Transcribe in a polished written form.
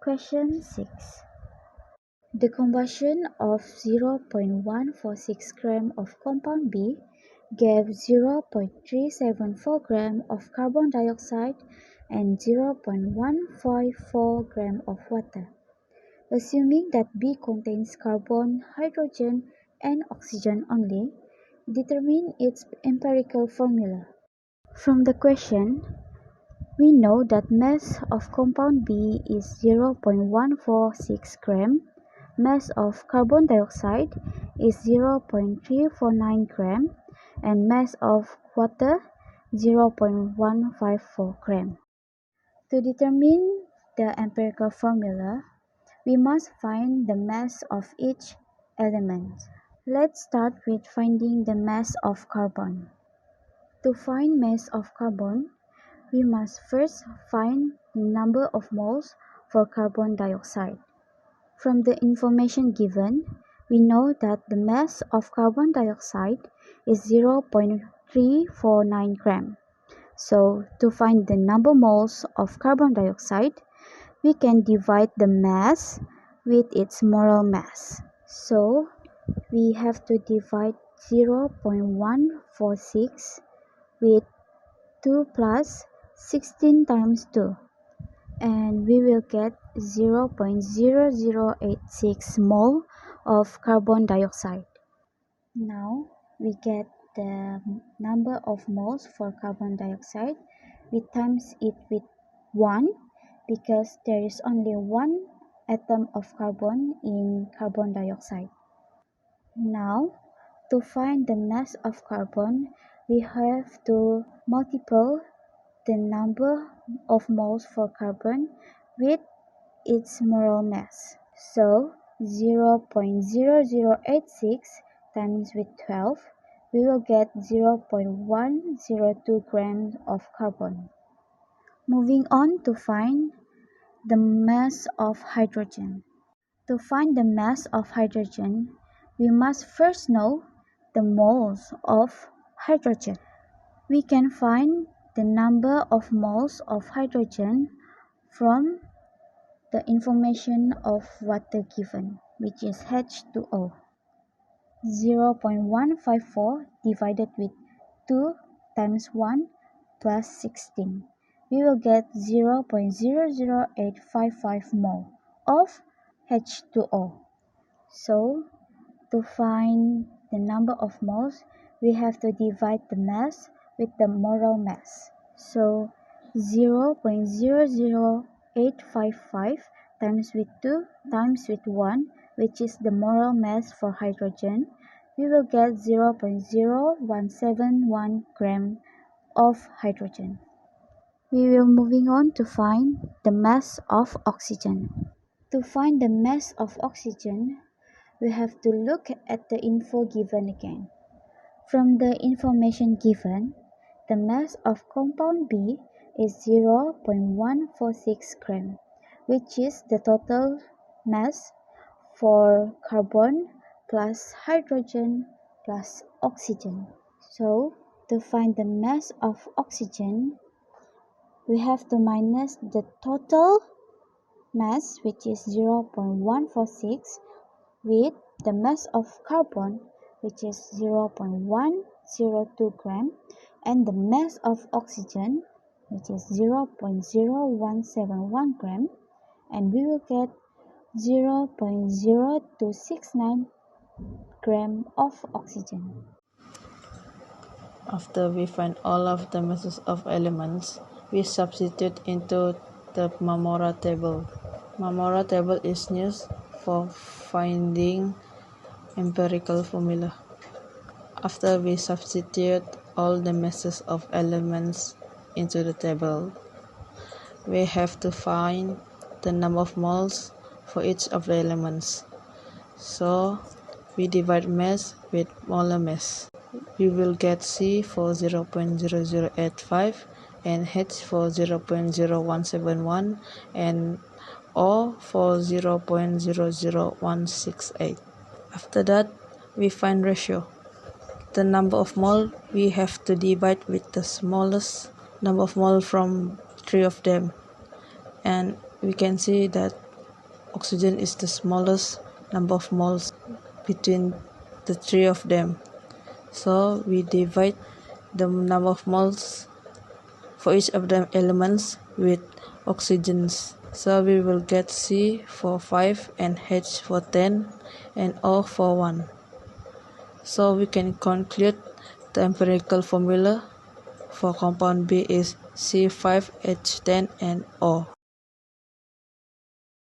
Question 6. The combustion of 0.146 gram of compound B gave 0.374 gram of carbon dioxide and 0.154 gram of water. Assuming that B contains carbon, hydrogen, and oxygen only, determine its empirical formula. From the question, we know that mass of compound B is 0.146 gram, mass of carbon dioxide is 0.349 gram, and mass of water 0.154 gram. To determine the empirical formula, we must find the mass of each element. Let's start with finding the mass of carbon. To find mass of carbon, we must first find the number of moles for carbon dioxide. From the information given, we know that the mass of carbon dioxide is 0.349 gram. So, to find the number moles of carbon dioxide, we can divide the mass with its molar mass. So, we have to divide 0.146 with 2 plus 16 times 2, and we will get 0.0086 mole of carbon dioxide. Now we get the number of moles for carbon dioxide. We times it with 1 because there is only one atom of carbon in carbon dioxide. Now, to find the mass of carbon, we have to multiply the number of moles for carbon with its molar mass. So 0.0086 times with 12, we will get 0.102 grams of carbon. Moving on to find the mass of hydrogen. To find the mass of hydrogen, we must first know the moles of hydrogen. We can find the number of moles of hydrogen from the information of water given, which is H2O. 0.154 divided with 2 times 1 plus 16. We will get 0.00855 mole of H2O. So, to find the number of moles, we have to divide the mass with the molar mass. So, 0.00855 times with 2 times with 1, which is the molar mass for hydrogen, we will get 0.0171 gram of hydrogen. We will moving on to find the mass of oxygen. To find the mass of oxygen, we have to look at the info given again. From the information given, the mass of compound B is 0.146 gram, which is the total mass for carbon plus hydrogen plus oxygen. So, to find the mass of oxygen, we have to minus the total mass, which is 0.146, with the mass of carbon, which is 0.102 gram, and the mass of oxygen, which is 0.0171 gram, and we will get 0.0269 gram of oxygen. After we find all of the masses of elements, we substitute into the Mamora table. Mamora table is used for finding empirical formula. After we substitute all the masses of elements into the table, we have to find the number of moles for each of the elements. So we divide mass with molar mass. We will get C for 0.0085 and H for 0.0171 and O for 0.00168. After that, we find ratio. The number of mole we have to divide with the smallest number of mole from 3 of them, and we can see that oxygen is the smallest number of moles between the three of them. So we divide the number of moles for each of the elements with oxygens. So we will get C for 5 and H for 10 and O for 1. So we can conclude the empirical formula for compound B is C5H10 and O.